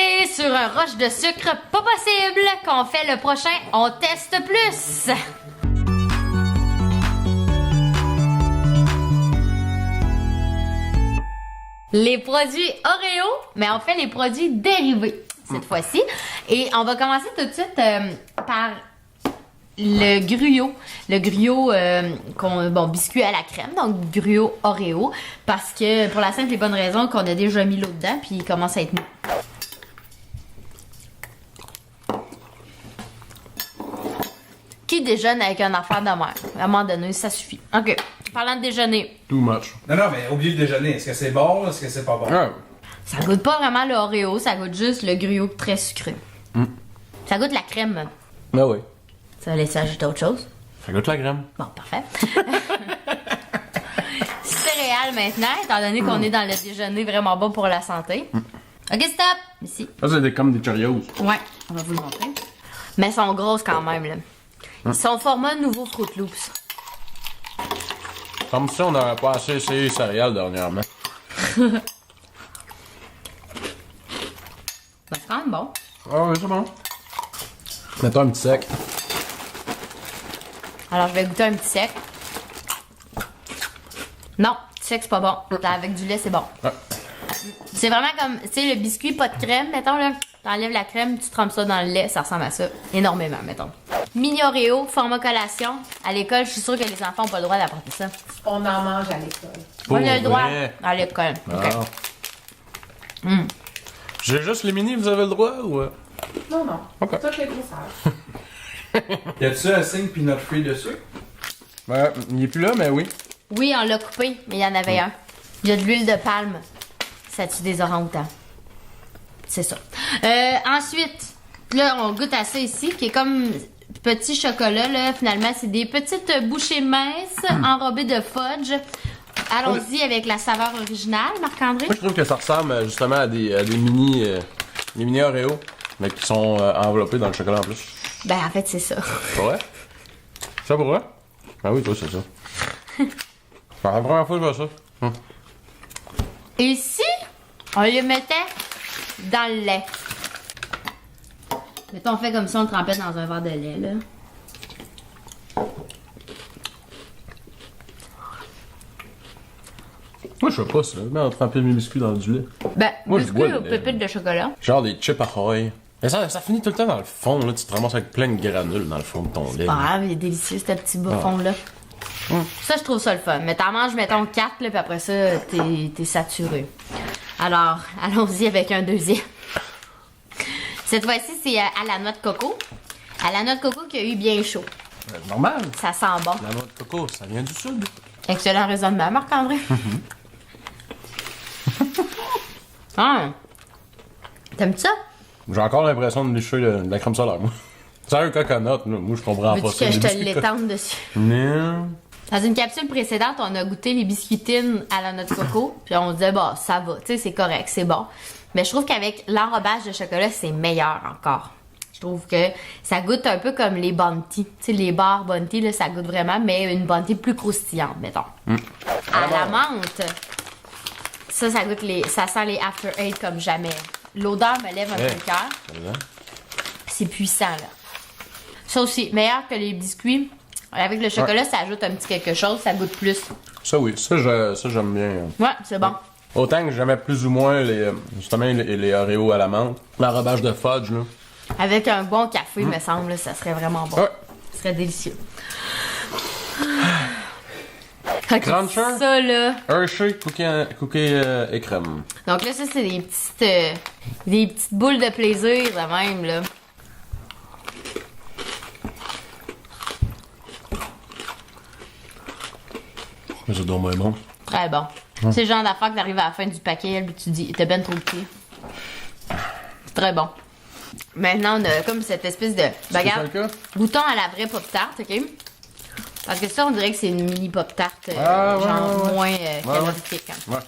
tombé sur un roche de sucre pas possible. Qu'on fait le prochain, on teste plus. Les produits Oreo, mais on fait les produits dérivés cette fois-ci. Et on va commencer tout de suite par le gruyot. Le gruyot, biscuit à la crème, donc gruyot Oreo. Parce que pour la simple et bonne raison qu'on a déjà mis l'eau dedans, puis il commence à être mou. Qui déjeune avec un affaire de mer? À un moment donné, ça suffit. OK. Parlant de déjeuner. Too much. Non, mais oublie le déjeuner. Est-ce que c'est bon ou est-ce que c'est pas bon? Ah. Ça goûte pas vraiment le Oreo, ça goûte juste le gruyot très sucré. Ça goûte la crème. Ah oui. Ça va laisser ajouter autre chose? Ça goûte la crème. Bon, parfait. Céréales maintenant, étant donné qu'on est dans le déjeuner vraiment bon pour la santé. OK, stop! Ici. Ça, c'est comme des Cheerios. Ouais, on va vous le montrer. Mais elles sont grosses quand même, là. Ils sont format nouveau Fruit Loops. Comme ça, on n'aurait pas assez essayé les céréales dernièrement. Ben, c'est quand même bon. Ah oui, c'est bon. Mettons un petit sec. Alors, je vais goûter un petit sec. Non, petit sec, c'est pas bon. Avec du lait, c'est bon. Ouais. C'est vraiment comme, tu sais, le biscuit, pas de crème, mettons, là. T'enlèves la crème, tu trempes ça dans le lait, ça ressemble à ça. Énormément, mettons. Mini Oreo, format collation. À l'école, je suis sûre que les enfants n'ont pas le droit d'apporter ça. On en mange à l'école. On a le droit vrai? à l'école. OK. Ah. J'ai juste les mini, vous avez le droit ou... Non, non. Ok. Toutes les grosseurs. Y a-tu un signe peanut free dessus? Ouais, il est plus là, mais oui. Oui, on l'a coupé, mais il y en avait un. Il y a de l'huile de palme. Ça tue des orang-outans. C'est ça. Ensuite, là, on goûte à ça ici, qui est comme petit chocolat, là. Finalement, c'est des petites bouchées minces enrobées de fudge. Allons-y avec la saveur originale, Marc-André. Moi, je trouve que ça ressemble justement à des mini... des mini Oreo, mais qui sont enveloppés dans le chocolat en plus. Ben, en fait, c'est ça. C'est vrai? Ça pour vrai? Ah oui, toi, c'est ça. C'est la première fois que je vois ça. Et ici, on le mettait dans le lait. Mettons, on fait comme si on le trempait dans un verre de lait, là. Moi, je fais pas ça. Mais on trempait mes biscuits dans du lait. Ben, Moi, je biscuit bois le aux lait. pépites de chocolat. Genre des chips ahoy. Mais ça finit tout le temps dans le fond, là. Tu te ramasses avec plein de granules dans le fond de ton lait. Ah, il est délicieux, ce petit fond-là. Ça, je trouve ça le fun. Mais t'en manges, mettons, 4, là, puis après ça, t'es saturé. Alors, allons-y avec un deuxième. Cette fois-ci, c'est à la noix de coco. À la noix de coco qui a eu bien chaud. Normal. Ça sent bon. La noix de coco, ça vient du sud. Excellent raisonnement, Marc-André. Ah. T'aimes ça? J'ai encore l'impression de lécher de la crème solaire, moi. Sérieux, coconut, moi, je comprends pas Veux-tu ça. que je les te biscuits l'étende dessus? Non. Dans une capsule précédente, on a goûté les biscuitines à la noix de coco, puis on se disait, bah, ça va, tu sais, c'est correct, c'est bon. Mais je trouve qu'avec l'enrobage de chocolat, c'est meilleur encore. Je trouve que ça goûte un peu comme les Bounty. Tu sais, les barres Bounty, là, ça goûte vraiment, mais une Bounty plus croustillante, mettons. À la menthe, ça goûte ça sent les After Eight comme jamais. L'odeur me lève un peu le cœur. C'est puissant, là. Ça aussi, meilleur que les biscuits. Avec le chocolat, ça ajoute un petit quelque chose, ça goûte plus. Ça, oui. Ça, j'aime bien. Ouais, c'est bon. Autant que j'aimais plus ou moins justement les Oreos à la menthe. L'enrobage de fudge, là. Avec un bon café, me semble, ça serait vraiment bon. Ouais. Ça serait délicieux. Ok, Cruncher. ça, là. Hershey, cookie et crème. Donc là, ça, c'est des petites boules de plaisir, de même, là. Mais ça doit moins bon. Très bon. C'est le genre d'affaire que t'arrives à la fin du paquet, puis tu dis, t'es ben trop petit. C'est très bon. Maintenant, on a comme cette espèce de. Ben, regarde, ça le cas? goûtons à la vraie Pop-Tart, ok? Parce que ça, on dirait que c'est une mini Pop-Tart, ouais. moins calorifique. Hein. Ouais.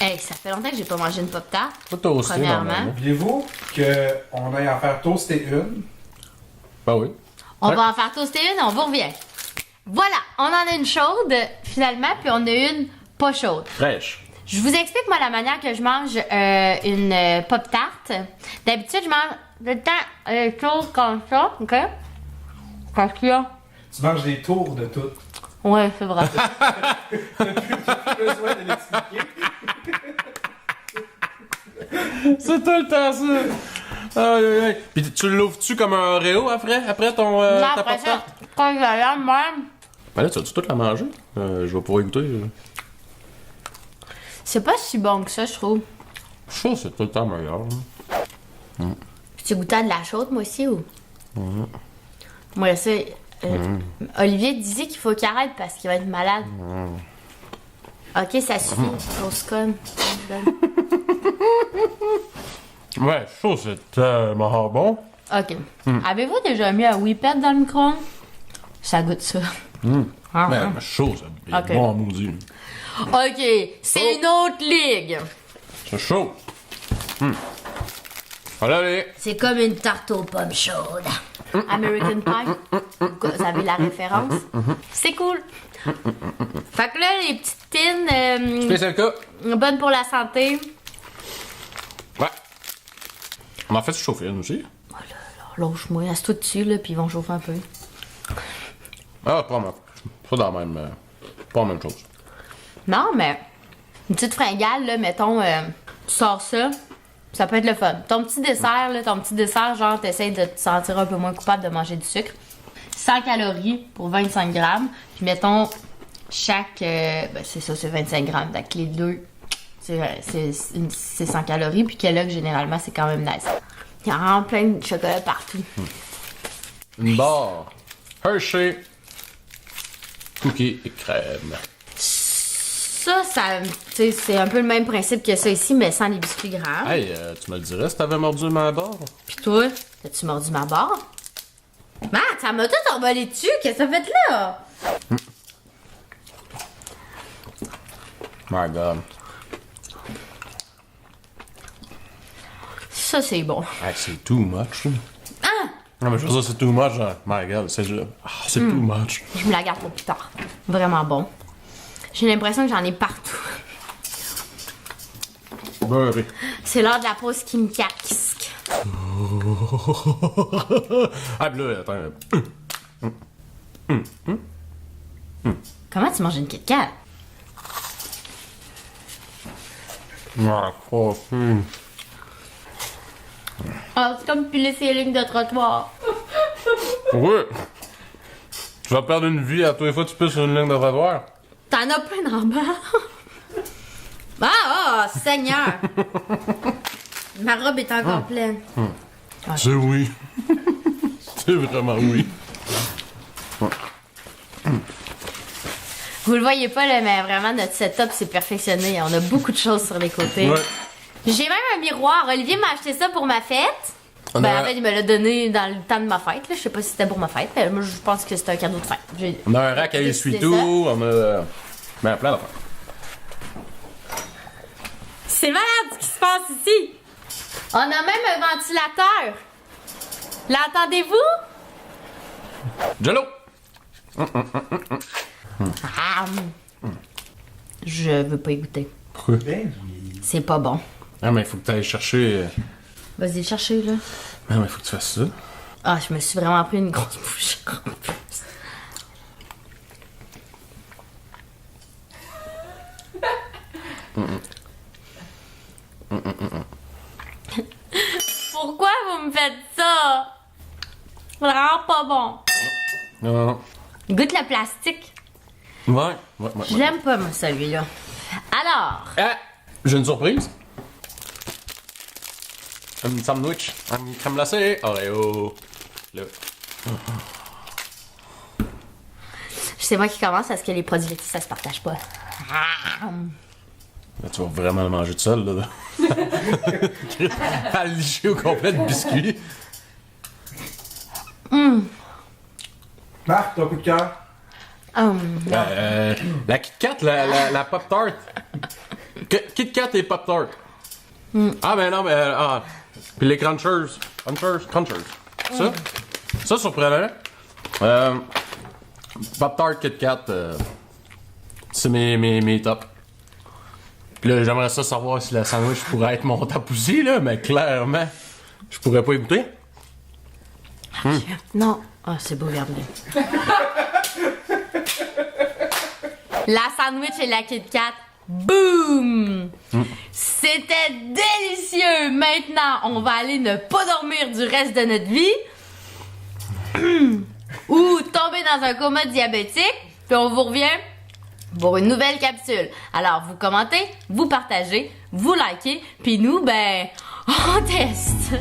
Hey, ça fait longtemps que j'ai pas mangé une Pop-Tart. Pas toasté, Premièrement. normalement. Voulez-vous qu'on aille en faire toaster une? Ben oui. On Ouais. va en faire toaster une, on vous revient. Voilà, on en a une chaude, finalement, puis on a une pas chaude. Fraîche. Je vous explique, moi, la manière que je mange une Pop-Tart. D'habitude, je mange tout le temps les choses comme ça, OK? Parce que là... Tu manges des tours de tout. Ouais, c'est vrai. T'as plus besoin de l'expliquer. C'est tout le temps ça! Aïe, aïe, aïe. Pis tu l'ouvres-tu comme un Oreo après ton Non, ta après pop-tart? ça, quand je l'aime même... Ben là, tu vas-tu toute la manger? Je vais pouvoir goûter. C'est pas si bon que ça, je trouve. Ça, c'est tout le temps meilleur. Tu goûté à de la chaude, moi aussi, ou? Moi, ça... Olivier disait qu'il faut qu'il arrête parce qu'il va être malade. Ok, ça suffit. Grosse conne. Ouais, ça, c'est tellement bon. Ok. Avez-vous déjà mis un whippet dans le micro-ondes? Ça goûte ça. Ah, Ben, chaud, ça. C'est Ok. bon en maudit. Ok, c'est une autre ligue. C'est chaud. Allez. C'est comme une tarte aux pommes chaudes. American Pie. Vous avez la référence? C'est cool. Fait que là, les petites tines, C'est le cas. bonnes pour la santé. Ouais. On en fait chauffer une aussi. Lâche-moi, asse-toi dessus, là, puis ils vont chauffer un peu. Ah, pas dans la même. Pas la même chose. Non, mais une petite fringale, là, mettons, tu sors ça, ça peut être le fun. Ton petit dessert, là, genre, t'essayes de te sentir un peu moins coupable de manger du sucre. 100 calories pour 25 grammes. Puis mettons, chaque... ben c'est ça, c'est 25 grammes. Donc les deux, c'est 100 calories. Puis Kellogg, généralement, c'est quand même nice. Il y a vraiment plein de chocolat partout. Une barre. Hershey. Cookies et crème. Ça, tu sais, c'est un peu le même principe que ça ici, mais sans les biscuits grands. Hey, tu me le dirais si t'avais mordu ma barre? Puis toi, as-tu mordu ma barre? Matt, ça m'a tout envolé dessus. Qu'est-ce que t'as fait là? My God. Ça, c'est bon. Hey, c'est too much. Ah! Non, mais je veux dire, c'est too much. Hein. My God, c'est juste... c'est too much. Je me la garde pour plus tard. Vraiment bon. J'ai l'impression que j'en ai partout. Beurré. C'est l'heure de la pause qui me casque. Ah, pis là, attends. Comment tu manges une Kit Kat? Ah, oh, Ah, c'est comme piler ses lignes de trottoir. Oui. Tu vas perdre une vie à tous les fois que tu pisses sur une ligne de trottoir. T'en as plein en bas. Ah, Seigneur! Ma robe est encore pleine. C'est oui. C'est vraiment oui. Vous le voyez pas, là, mais vraiment, notre setup, c'est perfectionné. On a beaucoup de choses sur les côtés. Ouais. J'ai même un miroir. Olivier m'a acheté ça pour ma fête. On Ben, a- en fait, il me l'a donné dans le temps de ma fête. Là. Je sais pas si c'était pour ma fête, mais moi, je pense que c'était un cadeau de fête. On a un rack à décidé essuie-tout, on a... Ben, plein d'affaires. C'est malade ce qui se passe ici. On a même un ventilateur. L'entendez-vous? Jello! Ah, je veux pas y goûter. Ben oui. C'est pas bon. Ah, mais il faut que tu ailles chercher... Vas-y le chercher, là. Non, mais il faut que tu fasses ça. Ah, je me suis vraiment pris une grosse bouche. Pourquoi vous me faites ça? C'est vraiment pas bon. Non. Goûte le plastique. Ouais. Je l'aime pas, moi, celui-là. Alors, Ah! J'ai une surprise. Un sandwich. Un crème glacée. Oreo. Là. c'est moi qui commence parce que les produits laitiers, ça se partage pas. Là, tu vas vraiment le manger tout seul, là. À licher au complet de biscuits. Marc, ton coup de cœur? La Kit Kat, la Pop-Tart. Kit Kat et Pop-Tart. Ah, ben non, mais... Puis les Crunchers. Crunchers. Ça, surprenant. Pop-Tart, Kit Kat, c'est mes tops. Puis là, j'aimerais ça savoir si le sandwich pourrait être mon top aussi, là, mais clairement, je pourrais pas y goûter. Non. Ah, c'est beau, regardez. La sandwich et la Kit Kat. Boum! C'était délicieux! Maintenant, on va aller ne pas dormir du reste de notre vie. Ou tomber dans un coma diabétique. Puis on vous revient pour une nouvelle capsule. Alors, vous commentez, vous partagez, vous likez. Puis nous, ben, on teste.